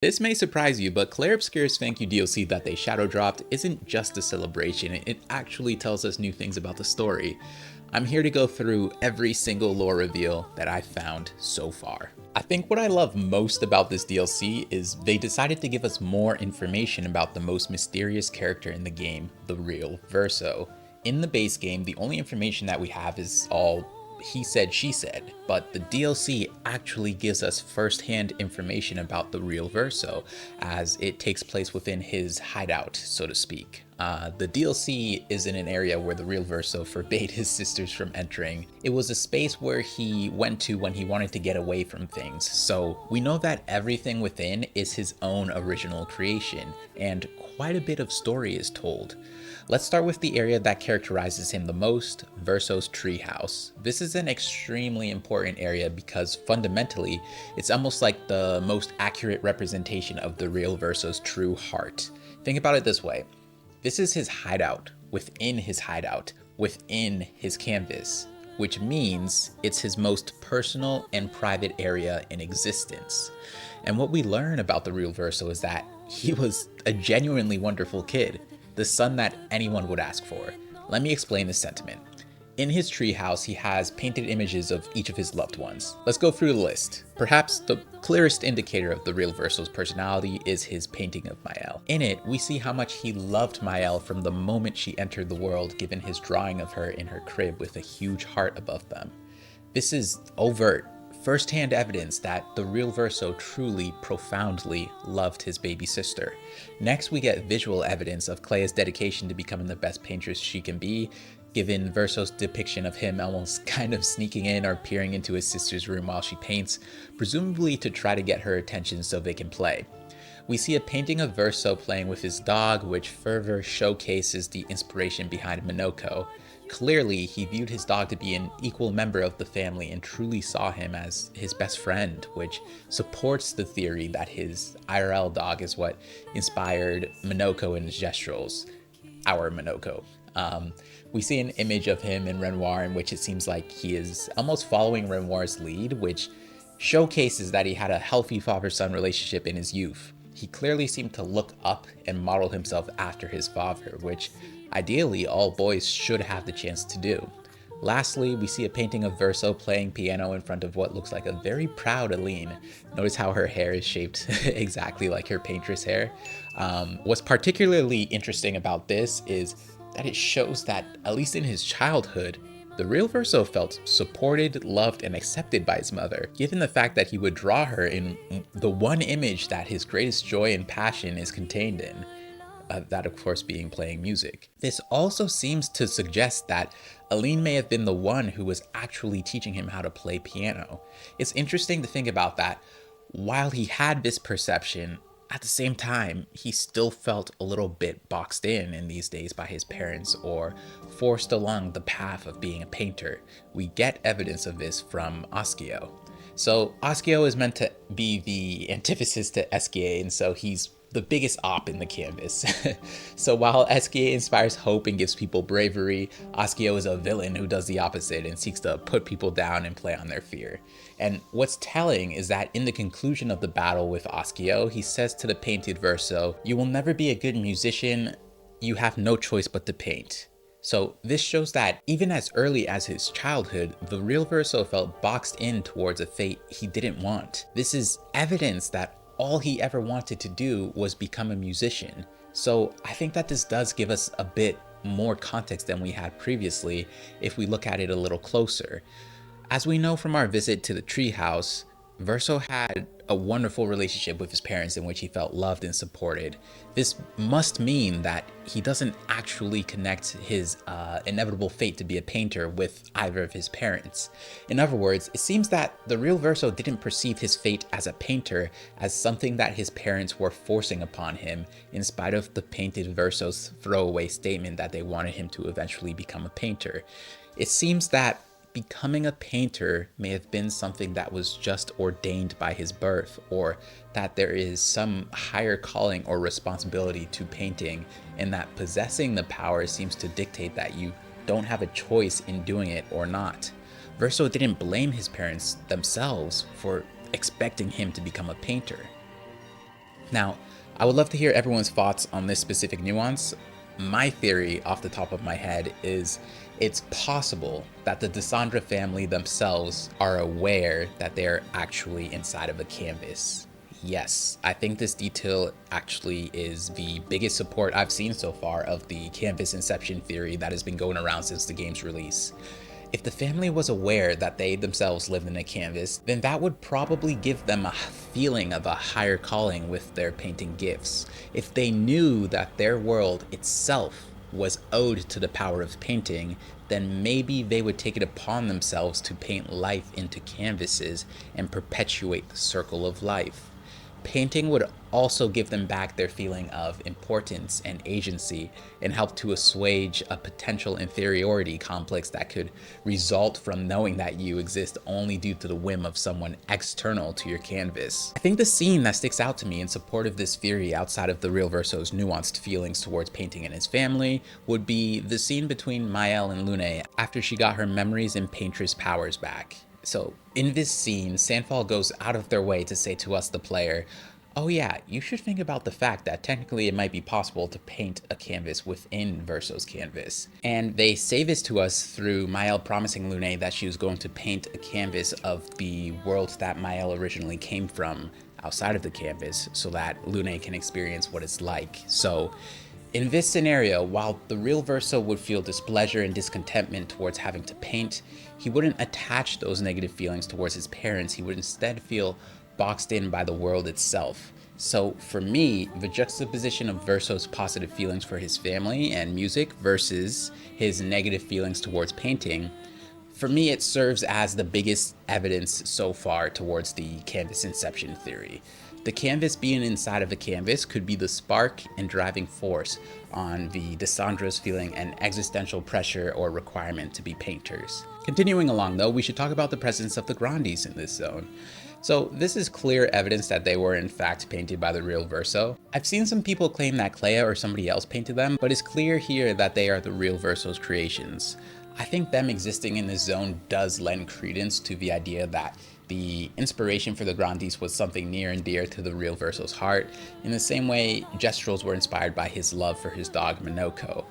This may surprise you, but Clair Obscur's thank you DLC that they shadow dropped isn't just a celebration, it actually tells us new things about the story. I'm here to go through every single lore reveal that I've found so far. I think what I love most about this DLC is they decided to give us more information about the most mysterious character in the game, the real Verso. In the base game, the only information that we have is all he said, she said, but the DLC actually gives us first-hand information about the real Verso, as it takes place within his hideout, so to speak. The DLC is in an area where the real Verso forbade his sisters from entering. It was a space where he went to when he wanted to get away from things, so we know that everything within is his own original creation, and quite a bit of story is told. Let's start with the area that characterizes him the most, Verso's treehouse. This is an extremely important area because fundamentally, it's almost like the most accurate representation of the real Verso's true heart. Think about it this way. This is his hideout, within his hideout, within his canvas, which means it's his most personal and private area in existence. And what we learn about the real Verso is that he was a genuinely wonderful kid, the son that anyone would ask for. Let me explain this sentiment. In his treehouse, he has painted images of each of his loved ones. Let's go through the list. Perhaps the clearest indicator of the real Verso's personality is his painting of Mael. In it, we see how much he loved Mael from the moment she entered the world, given his drawing of her in her crib with a huge heart above them. This is overt, first-hand evidence that the real Verso truly, profoundly loved his baby sister. Next, we get visual evidence of Clair's dedication to becoming the best paintress she can be, given Verso's depiction of him almost kind of sneaking in or peering into his sister's room while she paints, presumably to try to get her attention so they can play. We see a painting of Verso playing with his dog, which further showcases the inspiration behind Minoko. Clearly, he viewed his dog to be an equal member of the family and truly saw him as his best friend, which supports the theory that his IRL dog is what inspired Minoko in his gesturals, our Minoko. We see an image of him in Renoir in which it seems like he is almost following Renoir's lead, which showcases that he had a healthy father-son relationship in his youth. He clearly seemed to look up and model himself after his father, which ideally all boys should have the chance to do. Lastly, we see a painting of Verso playing piano in front of what looks like a very proud Aline. Notice how her hair is shaped exactly like her painter's hair. What's particularly interesting about this is that it shows that, at least in his childhood, the real Verso felt supported, loved, and accepted by his mother, given the fact that he would draw her in the one image that his greatest joy and passion is contained in. That of course being playing music. This also seems to suggest that Aline may have been the one who was actually teaching him how to play piano. It's interesting to think about that. While he had this perception, at the same time, he still felt a little bit boxed in these days by his parents or forced along the path of being a painter. We get evidence of this from Oskio. So Oskio is meant to be the antithesis to Esquier, and so he's the biggest op in the canvas. So while Esquier inspires hope and gives people bravery, Oskio is a villain who does the opposite and seeks to put people down and play on their fear. And what's telling is that in the conclusion of the battle with Oskio, he says to the painted Verso, "You will never be a good musician, you have no choice but to paint." So this shows that even as early as his childhood, the real Verso felt boxed in towards a fate he didn't want. This is evidence that all he ever wanted to do was become a musician. So I think that this does give us a bit more context than we had previously if we look at it a little closer. As we know from our visit to the treehouse, Verso had a wonderful relationship with his parents in which he felt loved and supported. This must mean that he doesn't actually connect his inevitable fate to be a painter with either of his parents. In other words, it seems that the real Verso didn't perceive his fate as a painter as something that his parents were forcing upon him, in spite of the painted Verso's throwaway statement that they wanted him to eventually become a painter. It seems that becoming a painter may have been something that was just ordained by his birth, or that there is some higher calling or responsibility to painting, and that possessing the power seems to dictate that you don't have a choice in doing it or not. Verso didn't blame his parents themselves for expecting him to become a painter. Now, I would love to hear everyone's thoughts on this specific nuance. My theory off the top of my head is it's possible that the Desandra family themselves are aware that they're actually inside of a canvas. Yes, I think this detail actually is the biggest support I've seen so far of the canvas inception theory that has been going around since the game's release. If the family was aware that they themselves lived in a canvas, then that would probably give them a feeling of a higher calling with their painting gifts. If they knew that their world itself was owed to the power of painting, then maybe they would take it upon themselves to paint life into canvases and perpetuate the circle of life. Painting would also give them back their feeling of importance and agency and help to assuage a potential inferiority complex that could result from knowing that you exist only due to the whim of someone external to your canvas. I think the scene that sticks out to me in support of this theory outside of the real Verso's nuanced feelings towards painting and his family would be the scene between Mael and Lune after she got her memories and paintress powers back. So in this scene, Sandfall goes out of their way to say to us, the player, oh yeah, you should think about the fact that technically it might be possible to paint a canvas within Verso's canvas. And they say this to us through Mael promising Lune that she was going to paint a canvas of the world that Mael originally came from outside of the canvas so that Lune can experience what it's like. So in this scenario, while the real Verso would feel displeasure and discontentment towards having to paint, he wouldn't attach those negative feelings towards his parents. He would instead feel boxed in by the world itself. So for me, the juxtaposition of Verso's positive feelings for his family and music versus his negative feelings towards painting, for me it serves as the biggest evidence so far towards the canvas inception theory. The canvas being inside of the canvas could be the spark and driving force on the Desandra's feeling an existential pressure or requirement to be painters. Continuing along though, we should talk about the presence of the Grandes in this zone. So this is clear evidence that they were in fact painted by the real Verso. I've seen some people claim that Clair or somebody else painted them, but it's clear here that they are the real Verso's creations. I think them existing in this zone does lend credence to the idea that the inspiration for the Grandes was something near and dear to the real Verso's heart, in the same way Gestrals were inspired by his love for his dog Minoko.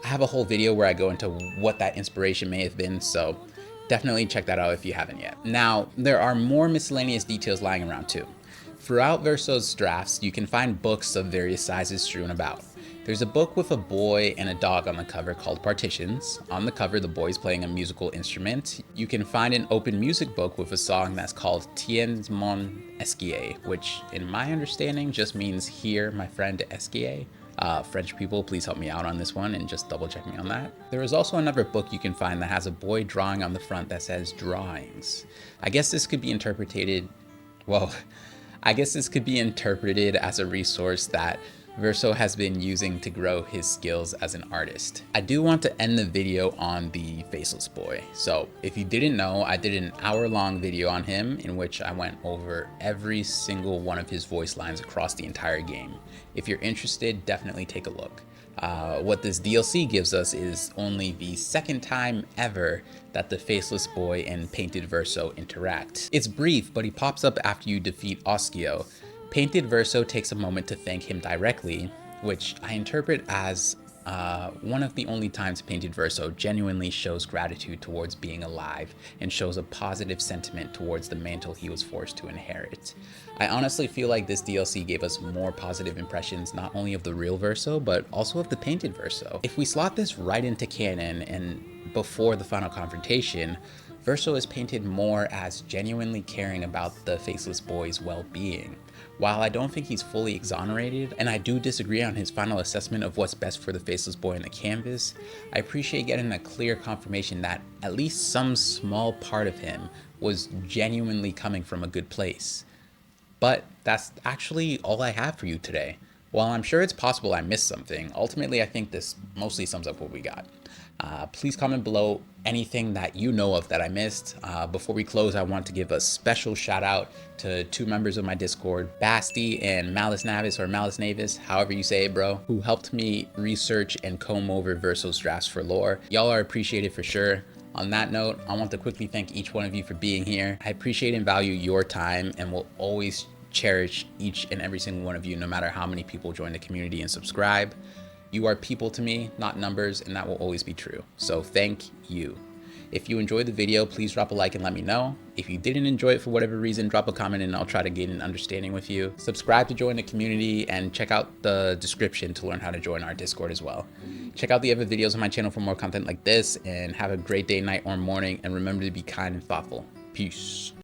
I have a whole video where I go into what that inspiration may have been, so definitely check that out if you haven't yet. Now, there are more miscellaneous details lying around too. Throughout Verso's drafts, you can find books of various sizes strewn about. There's a book with a boy and a dog on the cover called Partitions. On the cover, the boy's playing a musical instrument. You can find an open music book with a song that's called Tiens mon esquier, which in my understanding just means here, my friend esquier. French people, please help me out on this one and just double check me on that. There is also another book you can find that has a boy drawing on the front that says drawings. I guess this could be interpreted, as a resource that Verso has been using to grow his skills as an artist. I do want to end the video on the Faceless Boy. So if you didn't know, I did an hour-long video on him in which I went over every single one of his voice lines across the entire game. If you're interested, definitely take a look. What this DLC gives us is only the second time ever that the Faceless Boy and Painted Verso interact. It's brief, but he pops up after you defeat Oskio. Painted Verso takes a moment to thank him directly, which I interpret as one of the only times Painted Verso genuinely shows gratitude towards being alive and shows a positive sentiment towards the mantle he was forced to inherit. I honestly feel like this DLC gave us more positive impressions not only of the real Verso, but also of the Painted Verso. If we slot this right into canon and before the final confrontation, Verso is painted more as genuinely caring about the Faceless Boy's well-being. While I don't think he's fully exonerated, and I do disagree on his final assessment of what's best for the Faceless Boy in the canvas, I appreciate getting a clear confirmation that at least some small part of him was genuinely coming from a good place. But that's actually all I have for you today. While I'm sure it's possible I missed something, ultimately I think this mostly sums up what we got. Please comment below anything that you know of that I missed. Before we close, I want to give a special shout out to two members of my Discord, Basti and Malice Navis, or Malice Navis, however you say it, bro, who helped me research and comb over Verso's drafts for lore. Y'all are appreciated for sure. On that note, I want to quickly thank each one of you for being here. I appreciate and value your time and will always cherish each and every single one of you, no matter how many people join the community and subscribe. You are people to me, not numbers, and that will always be true. So thank you. If you enjoyed the video, please drop a like and let me know. If you didn't enjoy it for whatever reason, drop a comment and I'll try to gain an understanding with you. Subscribe to join the community and check out the description to learn how to join our Discord as well. Check out the other videos on my channel for more content like this, and have a great day, night, or morning, and remember to be kind and thoughtful. Peace.